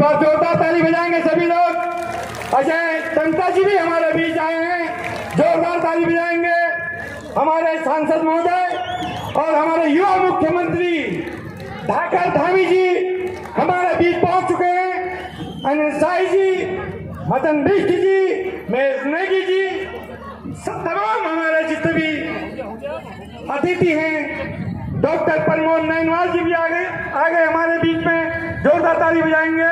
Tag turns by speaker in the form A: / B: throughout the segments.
A: बार जोरदार ताली बजाएंगे सभी लोग। अजय टंटा जी भी हमारे बीच आए हैं, जोरदार ताली बजाएंगे। हमारे सांसद महोदय और हमारे युवा मुख्यमंत्री धाकर धामी जी हमारे बीच पहुंच चुके हैं। अनिल साई जी, मदन बिष्ट जी, महेश नेगी जी, सब तमाम हमारे जितने भी अतिथि हैं, डॉक्टर परमोद नैनवाल जी भी आ गए हमारे बीच में, जोरदार ताली बजाएंगे।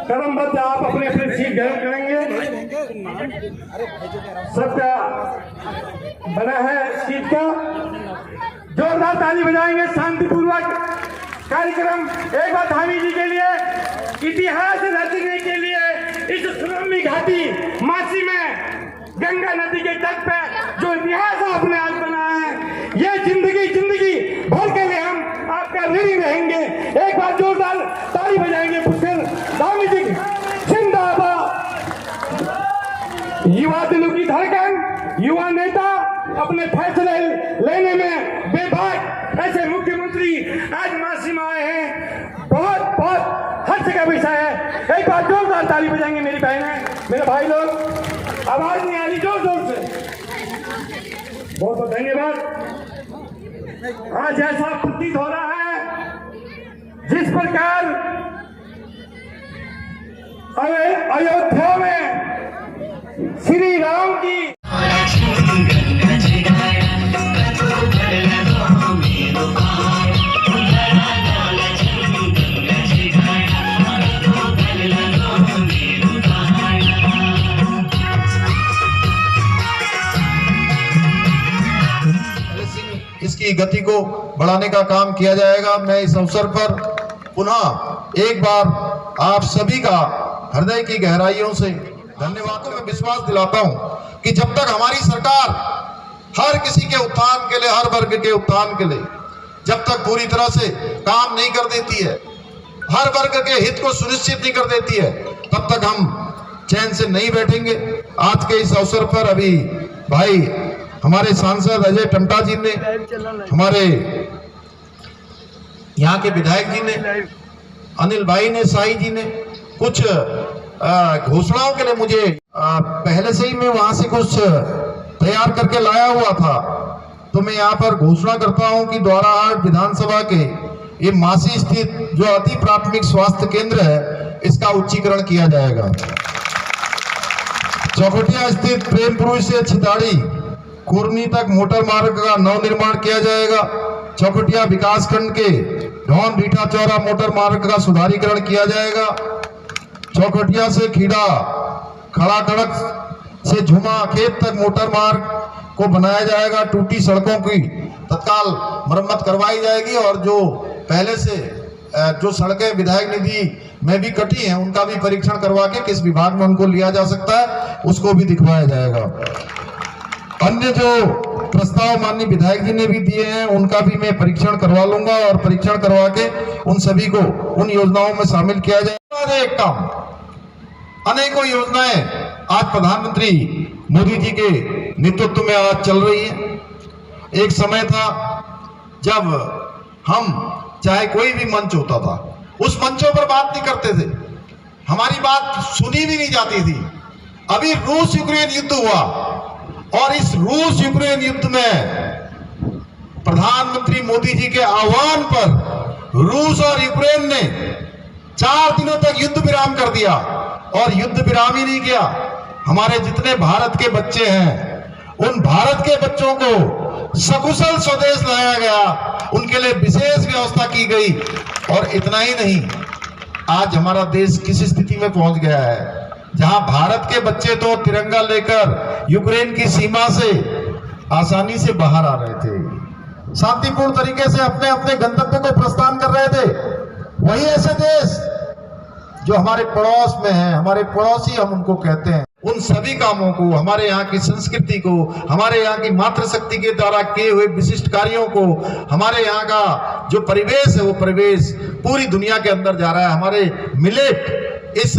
A: क्रमबद्ध आप अपने अपने सीट ग्रहण करेंगे। सबका बना है सीट का, जोरदार ताली बजाएंगे। शांतिपूर्वक कार्यक्रम एक बार धामी जी के लिए इतिहास रचने के लिए इस सुरम्य घाटी मासी में गंगा नदी के तट पे जो इतिहास आपने आज बनाया है, ये जिंदगी भर के लिए हम आपका ऋणी रहेंगे। एक बार जोरदार ताली बजाएंगे पुष्कर धामी जी जिंदाबाद। युवा दिलों की धड़कन, युवा नेता, अपने फैसले लेने में बेबाक ऐसे मुख्यमंत्री आज मासी में आए हैं, बहुत हर्ष का विषय है। एक बार जोरदार ताली बजाएंगे मेरी बहनें, मेरे भाई लोग। आवाज नहीं आ रही, जोर जोर से। बहुत बहुत धन्यवाद। आज ऐसा प्रतीत हो रहा है जिस प्रकार अयोध्या में श्री राम की
B: इसकी गति को बढ़ाने का काम किया जाएगा। मैं इस अवसर पर पुनः एक बार आप सभी का हृदय की गहराइयों से धन्यवाद को मैं विश्वास दिलाता हूं कि जब तक हमारी सरकार हर किसी के उत्थान के लिए, हर वर्ग के उत्थान के लिए जब तक पूरी तरह से काम नहीं कर देती है, हर वर्ग के हित को सुनिश्चित नहीं कर देती है, तब तक हम चैन से नहीं बैठेंगे। आज के इस अवसर पर अभी भाई हमारे सांसद अजय टंटा जी ने, हमारे यहाँ के विधायक जी ने, अनिल भाई ने, साई जी ने कुछ घोषणाओं के लिए मुझे पहले से ही मैं वहां से कुछ तैयार करके लाया हुआ था, तो मैं यहाँ पर घोषणा करता हूं कि द्वाराहाट विधानसभा के ये मासी स्थित जो अति प्राथमिक स्वास्थ्य केंद्र है, इसका उच्चीकरण किया जाएगा। चौखटिया स्थित प्रेमपुर से छिताड़ी कुरनी तक मोटर मार्ग का नवनिर्माण किया जाएगा। चौखटिया विकासखंड के ढौन बीठा चौरा मोटर मार्ग का सुधारीकरण किया जाएगा। चौखटिया से खीड़ा खड़ा खड़क से झुमा खेत तक मोटर मार्ग को बनाया जाएगा। टूटी सड़कों की तत्काल मरम्मत करवाई जाएगी और जो पहले से जो सड़कें विधायक निधि में भी कटी हैं, उनका भी परीक्षण करवा के किस विभाग में उनको लिया जा सकता है, उसको भी दिखवाया जाएगा। अन्य जो प्रस्ताव माननीय विधायक जी ने भी दिए हैं, उनका भी मैं परीक्षण करवा लूंगा और परीक्षण करवा के उन सभी को उन योजनाओं में शामिल किया जाएगा। एक काम, अनेकों योजनाएं आज प्रधानमंत्री मोदी जी के नेतृत्व में आज चल रही है। एक समय था जब हम चाहे कोई भी मंच होता था, उस मंचों पर बात नहीं करते थे, हमारी बात सुनी भी नहीं जाती थी। अभी रूस यूक्रेन युद्ध हुआ और इस रूस यूक्रेन युद्ध में प्रधानमंत्री मोदी जी के आह्वान पर रूस और यूक्रेन ने 4 दिनों तक युद्ध विराम कर दिया। और युद्ध विराम ही नहीं किया, हमारे जितने भारत के बच्चे हैं, उन भारत के बच्चों को सकुशल स्वदेश लाया गया, उनके लिए विशेष व्यवस्था की गई। और इतना ही नहीं, आज हमारा देश किस स्थिति में पहुंच गया है, जहां भारत के बच्चे तो तिरंगा लेकर यूक्रेन की सीमा से आसानी से बाहर आ रहे थे, शांतिपूर्ण तरीके से अपने अपने गंतव्य को प्रस्थान कर रहे थे। वही ऐसे देश जो हमारे पड़ोस में है, हमारे पड़ोसी हम उनको कहते हैं, उन सभी कामों को, हमारे यहाँ की संस्कृति को, हमारे यहाँ की मातृशक्ति के द्वारा किए हुए विशिष्ट कार्यों को, हमारे यहाँ का जो परिवेश है, वो परिवेश पूरी दुनिया के अंदर जा रहा है। हमारे मिलेट इस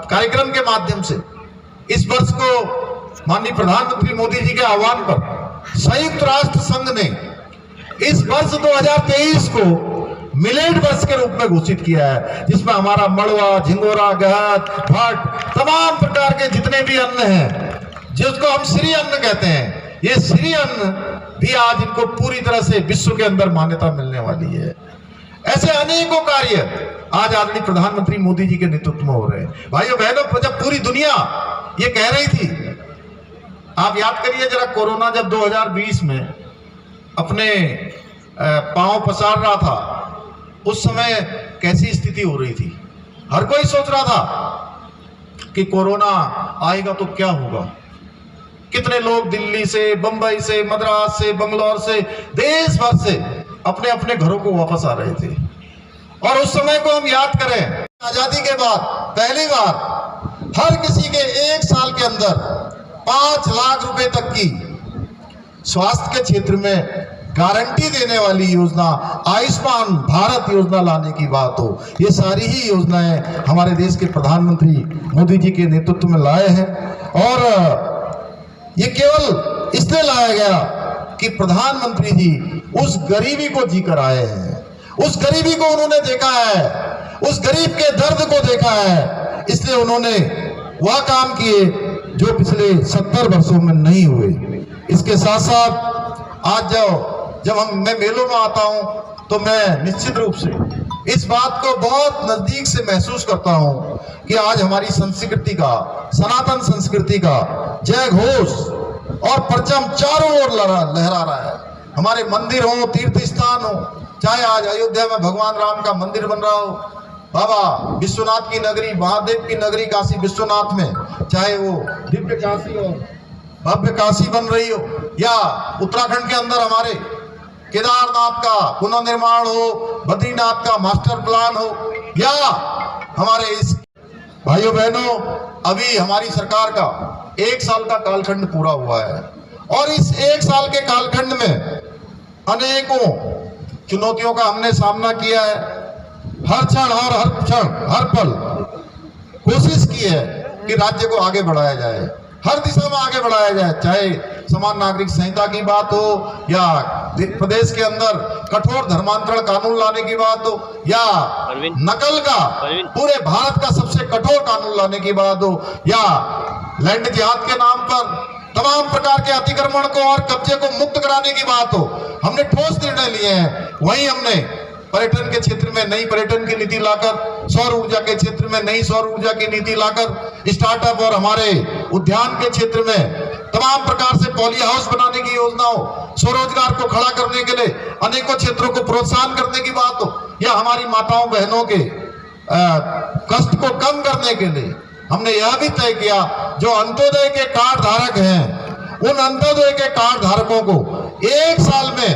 B: कार्यक्रम के माध्यम से इस वर्ष को माननीय प्रधानमंत्री मोदी जी के आह्वान पर संयुक्त राष्ट्र संघ ने इस वर्ष 2023 को मिलेट वर्ष के रूप में घोषित किया है, जिसमें हमारा मड़वा, झिंगोरा, गहत, भट्ट, तमाम प्रकार के जितने भी अन्न हैं, जिसको हम श्री अन्न कहते हैं, ये श्री अन्न भी आज इनको पूरी तरह से विश्व के अंदर मान्यता मिलने वाली है। ऐसे अनेकों कार्य आज आदरणीय प्रधानमंत्री मोदी जी के नेतृत्व में हो रहे हैं। भाइयों बहनों, जब पूरी दुनिया ये कह रही थी, आप याद करिए जरा, कोरोना जब 2020 में अपने पांव पसार रहा था, उस समय कैसी स्थिति हो रही थी। हर कोई सोच रहा था कि कोरोना आएगा तो क्या होगा। कितने लोग दिल्ली से, बंबई से, मद्रास से, बंगलौर से, देश भर से अपने अपने घरों को वापस आ रहे थे। और उस समय को हम याद करें, आजादी के बाद पहली बार हर किसी के 1 साल के अंदर 5 लाख रुपए तक की स्वास्थ्य के क्षेत्र में गारंटी देने वाली योजना, आयुष्मान भारत योजना लाने की बात हो, ये सारी ही योजनाएं हमारे देश के प्रधानमंत्री मोदी जी के नेतृत्व में लाए हैं। और ये केवल इसलिए लाया गया कि प्रधानमंत्री जी उस गरीबी को जीकर आए हैं, उस गरीबी को उन्होंने देखा है, उस गरीब के दर्द को देखा है, इसलिए उन्होंने वह काम किए जो पिछले 70 वर्षों में नहीं हुए। इसके साथ साथ आज जब मैं मेलों में आता हूं तो मैं निश्चित रूप से इस बात को बहुत नजदीक से महसूस करता हूं कि आज हमारी संस्कृति का, सनातन संस्कृति का जय घोष और परचम चारों ओर लहरा रहा है। हमारे मंदिर हो, तीर्थ स्थान हो, चाहे आज अयोध्या में भगवान राम का मंदिर बन रहा हो, बाबा विश्वनाथ की नगरी, महादेव की नगरी काशी विश्वनाथ में, चाहे वो दिव्य काशी हो, भव्य काशी बन रही हो, या उत्तराखंड के अंदर हमारे केदारनाथ का पुनर्निर्माण हो, बद्रीनाथ का मास्टर प्लान हो, या हमारे इस भाइयों बहनों, अभी हमारी सरकार का 1 साल का कालखंड पूरा हुआ है। और इस 1 साल के कालखंड में अनेकों चुनौतियों का हमने सामना किया है। हर क्षण और हर क्षण, हर पल कोशिश की है कि राज्य को आगे बढ़ाया जाए, हर दिशा में आगे बढ़ाया जाए, चाहे समान नागरिक संहिता की बात हो, या प्रदेश के अंदर कठोर धर्मांतरण कानून लाने की बात हो, या नकल का, पूरे भारत का सबसे कठोर कानून लाने की बात हो, या लैंड जिहाद के नाम पर तमाम प्रकार के अतिक्रमण को और कब्जे को मुक्त कराने की बात हो। हमने ठोस निर्णय लिए हैं। वहीं हमने पर्यटन के क्षेत्र में नई पर्यटन की नीति लाकर, सौर ऊर्जा के क्षेत्र में नई सौर ऊर्जा की नीति लाकर, स्टार्टअप और हमारे उद्यान के क्षेत्र में तमाम प्रकार से पॉली हाउस बनाने की योजना हो, स्वरोजगार को खड़ा करने के लिए अनेकों क्षेत्रों को प्रोत्साहन करने की बात हो, या हमारी माताओं बहनों के कष्ट को कम करने के लिए हमने यह भी तय किया, जो अंत्योदय के कार्ड धारक हैं, उन अंत्योदय के कार्ड धारकों को 1 साल में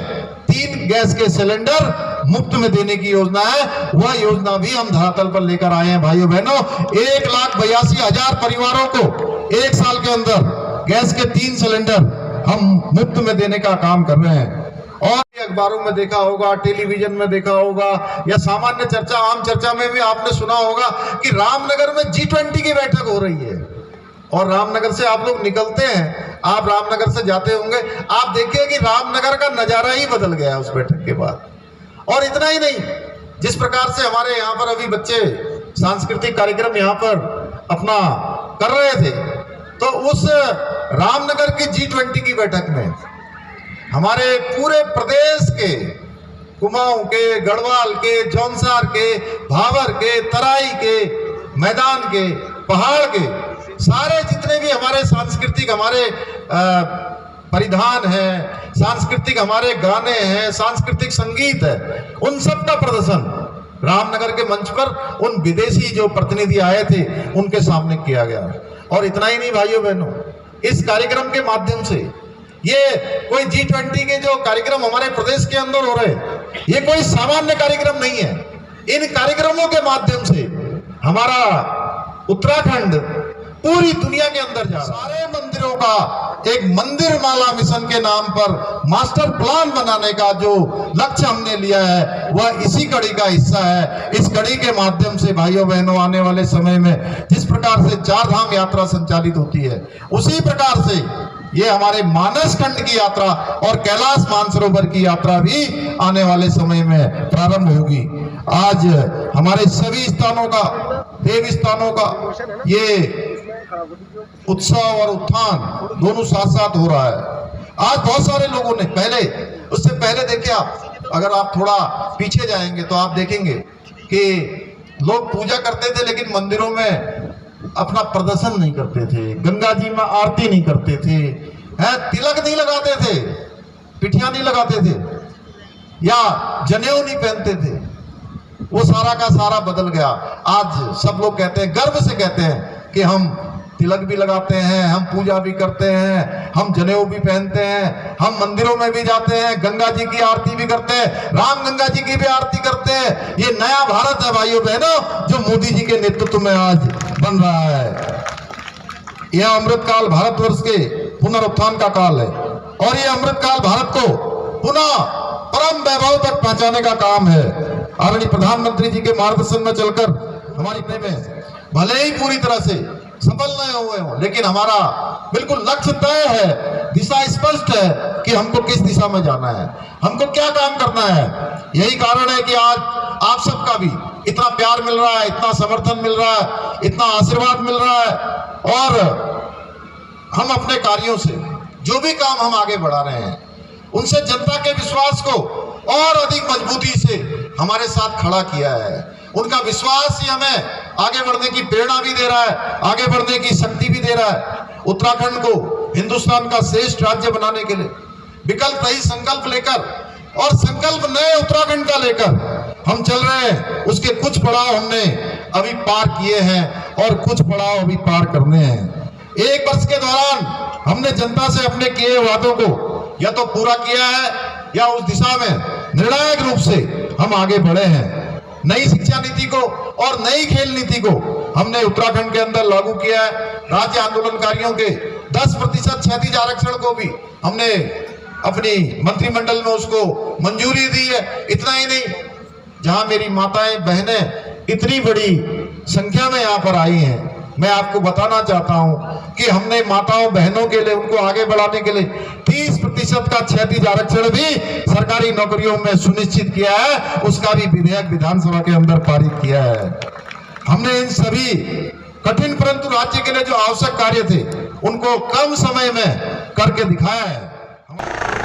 B: 3 गैस के सिलेंडर मुफ्त में देने की योजना है। वह योजना भी हम धरातल पर लेकर आए हैं। भाइयों बहनों, 1,82,000 परिवारों को 1 साल के अंदर गैस के 3 सिलेंडर हम मुफ्त में देने का काम कर रहे हैं। और अखबारों में देखा होगा, टेलीविजन में देखा होगा, या सामान्य चर्चा, आम चर्चा में भी आपने सुना होगा कि रामनगर में G20 की बैठक हो रही है। और रामनगर से आप लोग निकलते हैं, आप रामनगर से जाते होंगे, आप देखिए कि रामनगर का नजारा ही बदल गया उस बैठक के बाद। और इतना ही नहीं, जिस प्रकार से हमारे यहाँ पर अभी बच्चे सांस्कृतिक कार्यक्रम यहाँ पर अपना कर रहे थे, तो उस रामनगर की G20 की बैठक में हमारे पूरे प्रदेश के, कुमाऊं के, गढ़वाल के, जौनसार के, भावर के, तराई के, मैदान के, पहाड़ के, सारे जितने भी हमारे सांस्कृतिक, हमारे परिधान हैं, सांस्कृतिक हमारे गाने हैं, सांस्कृतिक संगीत है, उन सब का प्रदर्शन रामनगर के मंच पर उन विदेशी जो प्रतिनिधि आए थे उनके सामने किया गया। और इतना ही नहीं भाइयों बहनों, इस कार्यक्रम के माध्यम से, ये कोई G20 के जो कार्यक्रम हमारे प्रदेश के अंदर हो रहे, ये कोई सामान्य कार्यक्रम नहीं है। इन कार्यक्रमों के माध्यम से हमारा उत्तराखंड पूरी दुनिया के अंदर जा रहा है। सारे मंदिरों का एक मंदिर माला मिशन के नाम पर मास्टर प्लान बनाने का जो लक्ष्य हमने लिया है, वह इसी कड़ी का हिस्सा है। इस कड़ी के माध्यम से भाइयों बहनों, आने वाले समय में जिस प्रकार से 4 धाम यात्रा संचालित होती है, उसी प्रकार से ये हमारे मानस खंड की यात्रा और कैलाश मानसरोवर की यात्रा भी आने वाले समय में प्रारंभ होगी। आज हमारे सभी स्थानों का, देव स्थानों का ये उत्सव और उत्थान दोनों साथ साथ हो रहा है। आज बहुत सारे लोगों ने उससे पहले देखिए, आप अगर आप थोड़ा पीछे जाएंगे तो आप देखेंगे कि लोग पूजा करते थे लेकिन मंदिरों में अपना प्रदर्शन नहीं करते थे, गंगा जी में आरती नहीं करते थे, तिलक नहीं लगाते थे, पिठिया नहीं लगाते थे या जनेऊ नहीं पहनते थे। वो सारा का सारा बदल गया। आज सब लोग कहते हैं, गर्व से कहते हैं कि हम तिलक भी लगाते हैं, हम पूजा भी करते हैं, हम जनेऊ भी पहनते हैं, हम मंदिरों में भी जाते हैं, गंगा जी की आरती भी करते हैं, राम गंगा जी की भी आरती करते हैं। ये नया भारत है भाइयों बहनों, जो मोदी जी के नेतृत्व में आज बन रहा है। यह अमृतकाल भारतवर्ष के पुनरुत्थान का काल है और ये अमृतकाल भारत को पुनः परम वैभव तक पहुंचाने का काम है। आदरणीय प्रधानमंत्री जी के मार्गदर्शन में चलकर हमारी में भले ही पूरी तरह से सफल नहीं हुए हों, लेकिन हमारा बिल्कुल लक्ष्य तय है, दिशा स्पष्ट है कि हमको किस दिशा में जाना है, हमको क्या काम करना है। यही कारण है कि आज आप सबका भी इतना प्यार मिल रहा है, इतना समर्थन मिल रहा है, इतना आशीर्वाद मिल रहा है और हम अपने कार्यों से जो भी काम हम आगे बढ़ा रहे हैं उनसे जनता के विश्वास को और अधिक मजबूती से हमारे साथ खड़ा किया है। उनका विश्वास ही हमें आगे बढ़ने की प्रेरणा भी दे रहा है, आगे बढ़ने की शक्ति भी दे रहा है। उत्तराखंड को हिंदुस्तान का श्रेष्ठ राज्य बनाने के लिए विकल्प रहित संकल्प लेकर और संकल्प नए उत्तराखंड का लेकर हम चल रहे हैं। उसके कुछ पड़ाव हमने अभी पार किए हैं और कुछ पड़ाव अभी पार करने हैं। एक वर्ष के दौरान हमने जनता से अपने किए वादों को या तो पूरा किया है या उस दिशा में निर्णायक रूप से हम आगे बढ़े हैं। नई शिक्षा नीति को और नई खेल नीति को हमने उत्तराखंड के अंदर लागू किया है। राज्य आंदोलनकारियों के 10% क्षैतिज आरक्षण को भी हमने अपनी मंत्रिमंडल में उसको मंजूरी दी है। इतना ही नहीं, जहां मेरी माताएं बहनें इतनी बड़ी संख्या में यहाँ पर आई हैं, मैं आपको बताना चाहता हूं कि हमने माताओं बहनों के लिए, उनको आगे बढ़ाने के लिए 30% का क्षैतिज आरक्षण भी सरकारी नौकरियों में सुनिश्चित किया है। उसका भी विधेयक विधानसभा के अंदर पारित किया है। हमने इन सभी कठिन परंतु राज्य के लिए जो आवश्यक कार्य थे उनको कम समय में करके दिखाया है।